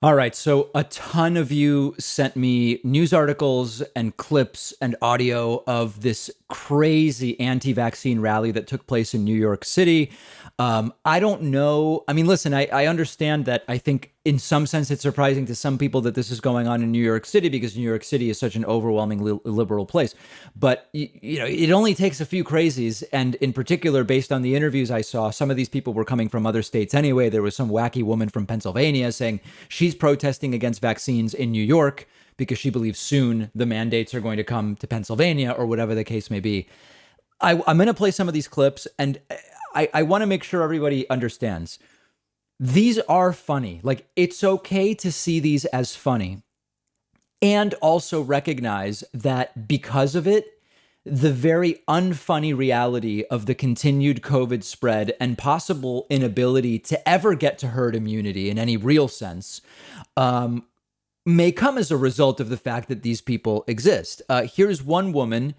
All right, so a ton of you sent me news articles and clips and audio of this crazy anti-vaccine rally that took place in New York City. I don't know. I mean, listen, I understand that. I think in some sense it's surprising to some people that this is going on in New York City because New York City is such an overwhelmingly liberal place. But, you know, it only takes a few crazies. And in particular, based on the interviews I saw, some of these people were coming from other states anyway. There was some wacky woman from Pennsylvania saying she's protesting against vaccines in New York because she believes soon the mandates are going to come to Pennsylvania or whatever the case may be. I'm going to play some of these clips, and I want to make sure everybody understands. These are funny. Like, it's okay to see these as funny and also recognize that because of it, the very unfunny reality of the continued COVID spread and possible inability to ever get to herd immunity in any real sense may come as a result of the fact that these people exist. Here's one woman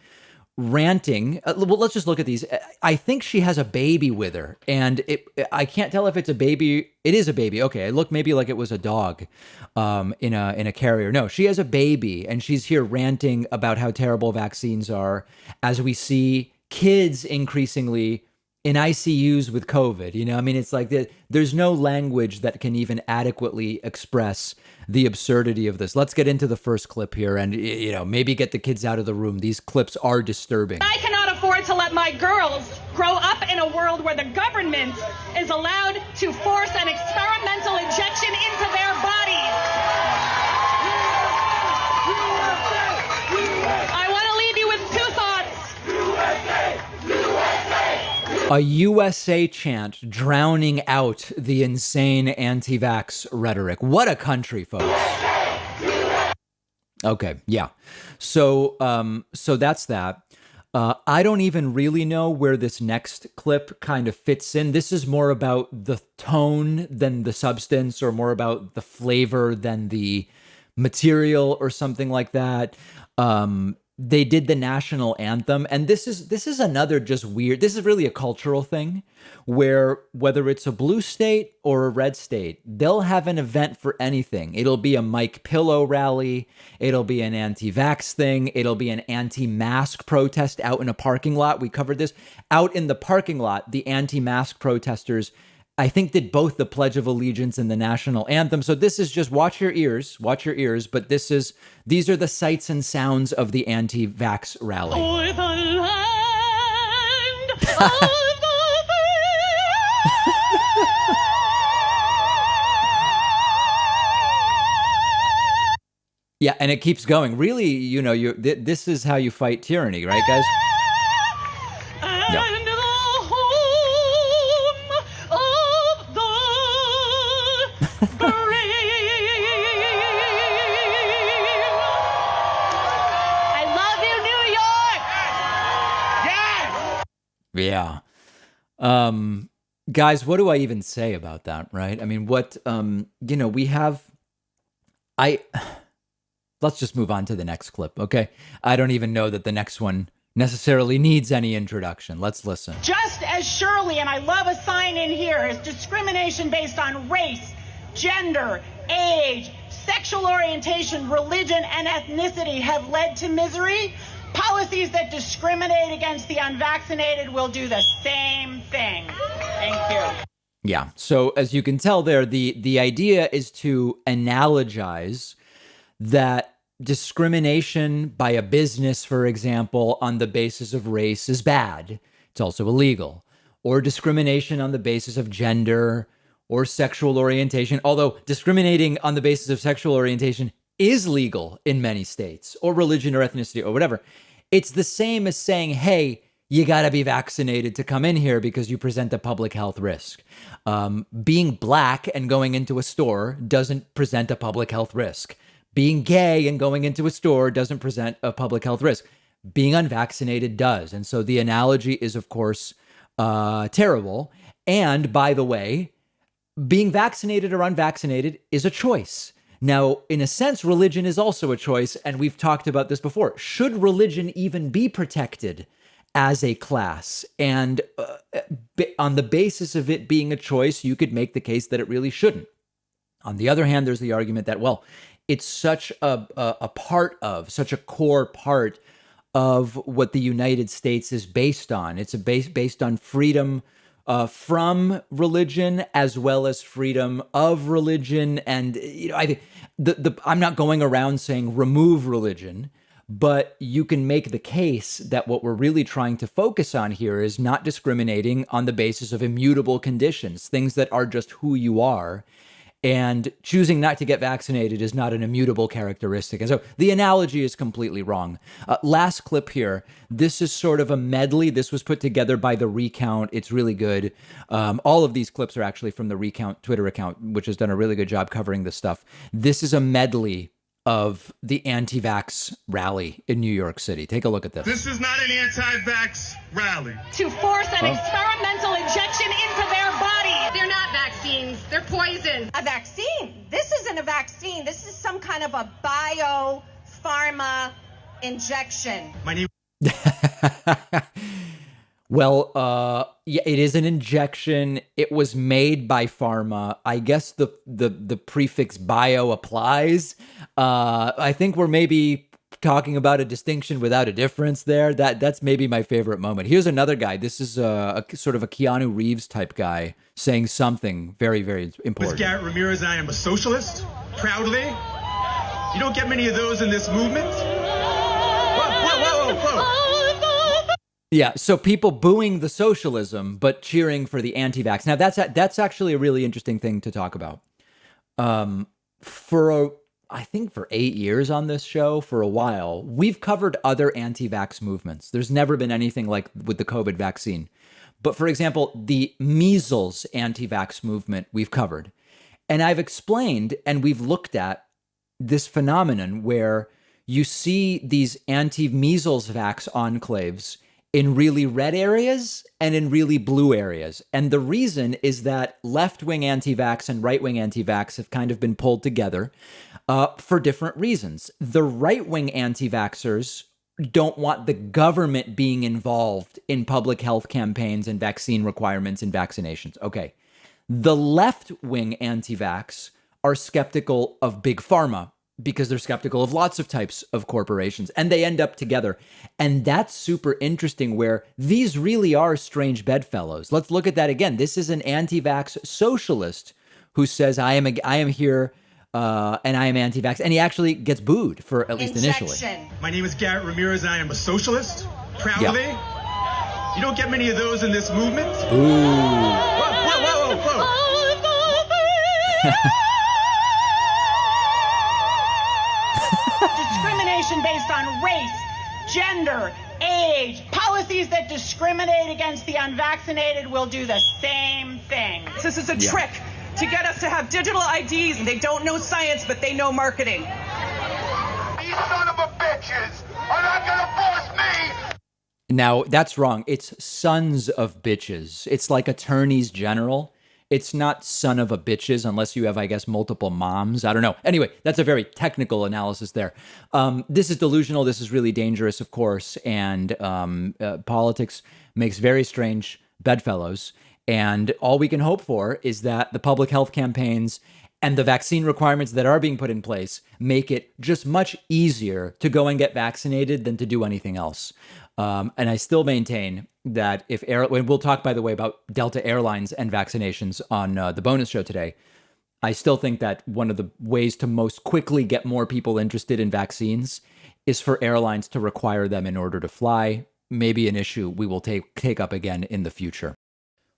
ranting. Well, let's just look at these. I think she has a baby with her, and I can't tell if it's a baby. It is a baby. Okay, it looked maybe like it was a dog in a carrier. No, she has a baby, and she's here ranting about how terrible vaccines are as we see kids increasingly in ICUs with COVID. You know, I mean, it's like there's no language that can even adequately express the absurdity of this. Let's get into the first clip here and, you know, maybe get the kids out of the room. These clips are disturbing. I cannot afford to let my girls grow up in a world where the government is allowed to force an experimental injection into their bodies. I want to leave you with two thoughts. A USA chant drowning out the insane anti-vax rhetoric. What a country, folks. Okay, yeah. So that's that. I don't even really know where this next clip kind of fits in. This is more about the tone than the substance, or more about the flavor than the material or something like that. They did the national anthem, and this is another just weird. This is really a cultural thing where whether it's a blue state or a red state, they'll have an event for anything. It'll be a Mike Pillow rally. It'll be an anti-vax thing. It'll be an anti-mask protest out in a parking lot. We covered this out in the parking lot. The anti-mask protesters, I think, did both the Pledge of Allegiance and the national anthem. So this is just watch your ears. But these are the sights and sounds of the anti-vax rally. For the land of the Yeah, and it keeps going. Really, you know, this is how you fight tyranny, right, guys? Yeah. and the home of the brave. I love you, New York. Yeah. Guys, what do I even say about that, right? I mean, what, you know, let's just move on to the next clip, okay? I don't even know that the next one necessarily needs any introduction. Let's listen. Just as surely, and I love a sign in here, as discrimination based on race, gender, age, sexual orientation, religion, and ethnicity have led to misery, policies that discriminate against the unvaccinated will do the same thing. Thank you. Yeah, so as you can tell there, the idea is to analogize that discrimination by a business, for example, on the basis of race is bad. It's also illegal. Or discrimination on the basis of gender or sexual orientation, although discriminating on the basis of sexual orientation is legal in many states, or religion or ethnicity or whatever. It's the same as saying, hey, you got to be vaccinated to come in here because you present a public health risk. Being black and going into a store doesn't present a public health risk. Being gay and going into a store doesn't present a public health risk. Being unvaccinated does. And so the analogy is, of course, terrible. And by the way, being vaccinated or unvaccinated is a choice. Now, in a sense, religion is also a choice. And we've talked about this before. Should religion even be protected as a class? And on the basis of it being a choice, you could make the case that it really shouldn't. On the other hand, there's the argument that, well, it's such a part of, such a core part of what the United States is based on. It's based on freedom from religion as well as freedom of religion. And I think I'm not going around saying remove religion, but you can make the case that what we're really trying to focus on here is not discriminating on the basis of immutable conditions, things that are just who you are. And choosing not to get vaccinated is not an immutable characteristic. And so the analogy is completely wrong. Last clip here. This is sort of a medley. This was put together by The Recount. It's really good. All of these clips are actually from The Recount Twitter account, which has done a really good job covering this stuff. This is a medley of the anti-vax rally in New York City. Take a look at this. This is not an anti-vax rally. To force an experimental injection into their body. They're not vaccines. They're poison. A vaccine? This isn't a vaccine. This is some kind of a bio-pharma injection. My name. Well, yeah, it is an injection. It was made by pharma. I guess the prefix bio applies. I think we're maybe talking about a distinction without a difference there. That's maybe my favorite moment. Here's another guy. This is a sort of a Keanu Reeves type guy saying something very, very important. With Garrett Ramirez, I am a socialist, proudly. You don't get many of those in this movement. Whoa. Yeah, so people booing the socialism, but cheering for the anti-vax. Now, that's actually a really interesting thing to talk about. I think for 8 years on this show, for a while, we've covered other anti-vax movements. There's never been anything like with the COVID vaccine. But for example, the measles anti-vax movement we've covered. And I've explained, and we've looked at this phenomenon where you see these anti-measles vax enclaves in really red areas and in really blue areas. And the reason is that left-wing anti-vax and right-wing anti-vax have kind of been pulled together for different reasons. The right-wing anti-vaxxers don't want the government being involved in public health campaigns and vaccine requirements and vaccinations. Okay. The left-wing anti-vax are skeptical of big pharma because they're skeptical of lots of types of corporations, and they end up together. And that's super interesting, where these really are strange bedfellows. Let's look at that again. This is an anti-vax socialist who says, I am here and I am anti-vax, and he actually gets booed for at least initially. My name is Garrett Ramirez, and I am a socialist, proudly. Yeah. You don't get many of those in this movement. Ooh. Whoa. Discrimination based on race, gender, age. Policies that discriminate against the unvaccinated will do the same thing. This is a trick to get us to have digital IDs. They don't know science, but they know marketing. These son of a bitches are not gonna force me. Now, that's wrong. It's sons of bitches. It's like attorneys general. It's not son of a bitches unless you have, I guess, multiple moms. I don't know. Anyway, that's a very technical analysis there. This is delusional. This is really dangerous, of course. And politics makes very strange bedfellows. And all we can hope for is that the public health campaigns and the vaccine requirements that are being put in place make it just much easier to go and get vaccinated than to do anything else. And I still maintain that we'll talk, by the way, about Delta Airlines and vaccinations on the bonus show today. I still think that one of the ways to most quickly get more people interested in vaccines is for airlines to require them in order to fly. Maybe an issue we will take up again in the future.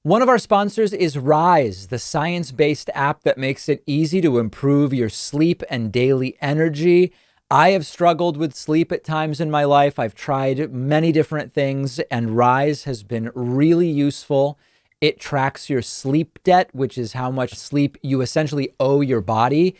One of our sponsors is Rise, the science-based app that makes it easy to improve your sleep and daily energy. I have struggled with sleep at times in my life. I've tried many different things, and Rise has been really useful. It tracks your sleep debt, which is how much sleep you essentially owe your body,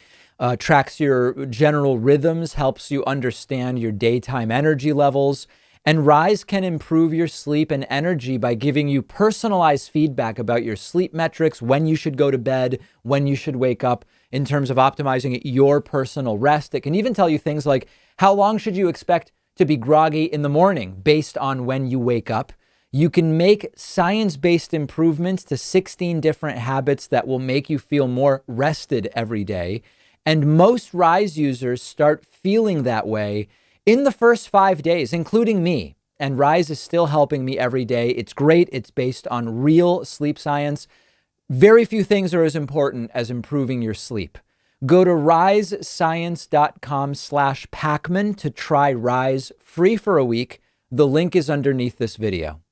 tracks your general rhythms, helps you understand your daytime energy levels. And Rise can improve your sleep and energy by giving you personalized feedback about your sleep metrics, when you should go to bed, when you should wake up, in terms of optimizing your personal rest. It can even tell you things like how long should you expect to be groggy in the morning based on when you wake up. You can make science-based improvements to 16 different habits that will make you feel more rested every day. And most Rise users start feeling that way in the first 5 days, including me. And Rise is still helping me every day. It's great. It's based on real sleep science. Very few things are as important as improving your sleep. Go to risescience.com/Pacman to try Rise free for a week. The link is underneath this video.